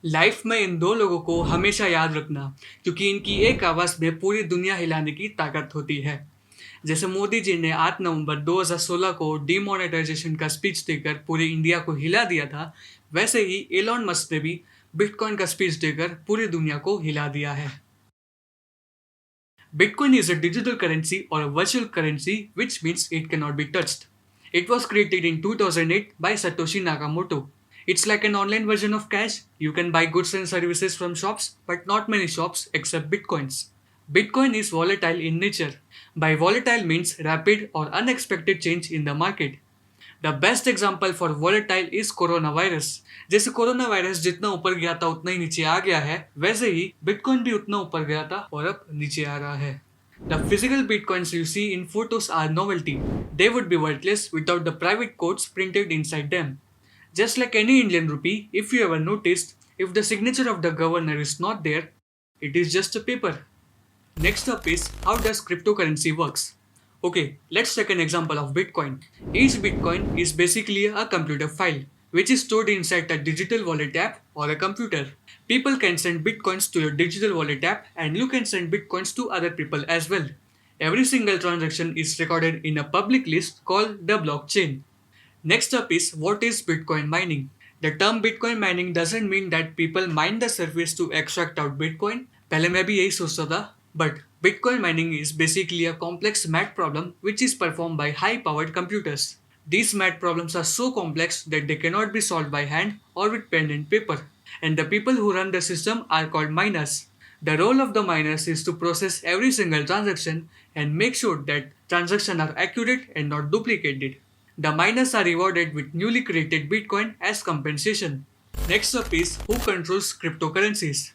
Life में इन दो लोगों को हमेशा याद रखना, क्योंकि इनकी एक आवाज़ में पूरी दुनिया हिलाने की ताकत होती है। जैसे मोदी जी ने 8 नवंबर 2016 को डीमोनेटाइजेशन का स्पीच देकर पूरी इंडिया को हिला दिया था, वैसे ही एलॉन मस्क ने भी बिटकॉइन का स्पीच देकर पूरी दुनिया को हिला दिया है। Bitcoin is a digital currency or a virtual currency, which means it cannot be touched. It was created in 2008 by Satoshi Nakamoto. It's like an online version of cash. You can buy goods and services from shops, but not many shops accept Bitcoins. Bitcoin is volatile in nature. By volatile means rapid or unexpected change in the market. The best example for volatile is corona virus. जैसे corona virus जितना ऊपर गया था उतना ही नीचे आ गया है, वैसे ही बिटकॉइन भी उतना ऊपर गया था और अब नीचे आ रहा है। The physical bitcoins you see in photos are novelty. They would be worthless without the private codes printed inside them. Just like any Indian rupee, if you ever noticed, if the signature of the governor is not there, it is just a paper. Next up is how does cryptocurrency works. Okay, let's take an example of Bitcoin. Each Bitcoin is basically a computer file which is stored inside a digital wallet app or a computer. People can send Bitcoins to your digital wallet app and you can send Bitcoins to other people as well. Every single transaction is recorded in a public list called the blockchain. Next up is what is Bitcoin mining. The term Bitcoin mining doesn't mean that people mine the surface to extract out Bitcoin. पहले मैं भी यही सोचता था, but Bitcoin mining is basically a complex math problem which is performed by high-powered computers. These math problems are so complex that they cannot be solved by hand or with pen and paper. And the people who run the system are called miners. The role of the miners is to process every single transaction and make sure that transactions are accurate and not duplicated. The miners are rewarded with newly created Bitcoin as compensation. Next up is who controls cryptocurrencies.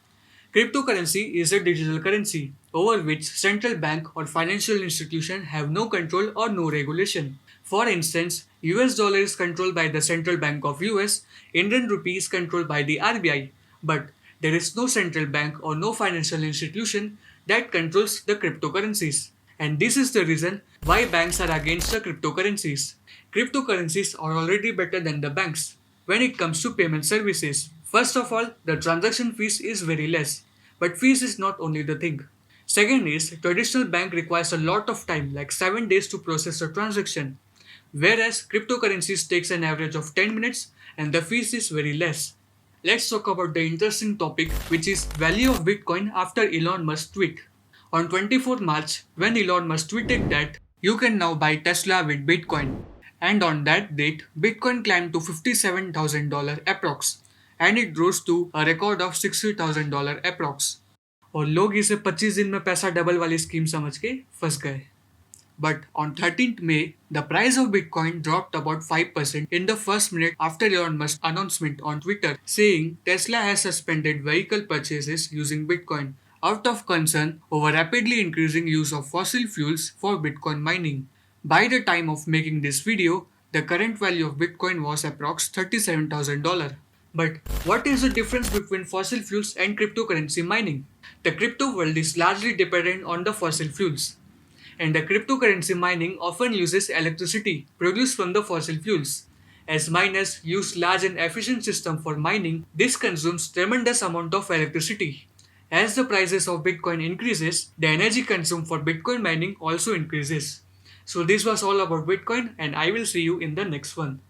Cryptocurrency is a digital currency over which central bank or financial institution have no control or no regulation. For instance, US dollar is controlled by the central bank of US, Indian rupee is controlled by the RBI, but there is no central bank or no financial institution that controls the cryptocurrencies. And this is the reason why banks are against the cryptocurrencies. Cryptocurrencies are already better than the banks when it comes to payment services. First of all, the transaction fees is very less, but fees is not only the thing. Second is traditional bank requires a lot of time, like 7 days to process a transaction, whereas cryptocurrencies takes an average of 10 minutes and the fees is very less. Let's talk about the interesting topic, which is value of Bitcoin after Elon Musk tweet. On 24th March, when Elon Musk tweeted that you can now buy Tesla with Bitcoin, and on that date, Bitcoin climbed to $57,000 approx, and it rose to a record of $60,000 approx. और लोग इसे 25 दिन में पैसा double वाली scheme समझ के फंस गए. But on 13th May, the price of Bitcoin dropped about 5% in the first minute after Elon Musk's announcement on Twitter saying Tesla has suspended vehicle purchases using Bitcoin out of concern over rapidly increasing use of fossil fuels for Bitcoin mining. By the time of making this video, the current value of Bitcoin was approx $37,000. But what is the difference between fossil fuels and cryptocurrency mining? The crypto world is largely dependent on the fossil fuels, and the cryptocurrency mining often uses electricity produced from the fossil fuels. As miners use large and efficient system for mining, this consumes tremendous amount of electricity. As the prices of Bitcoin increases, the energy consumed for Bitcoin mining also increases. So this was all about Bitcoin, and I will see you in the next one.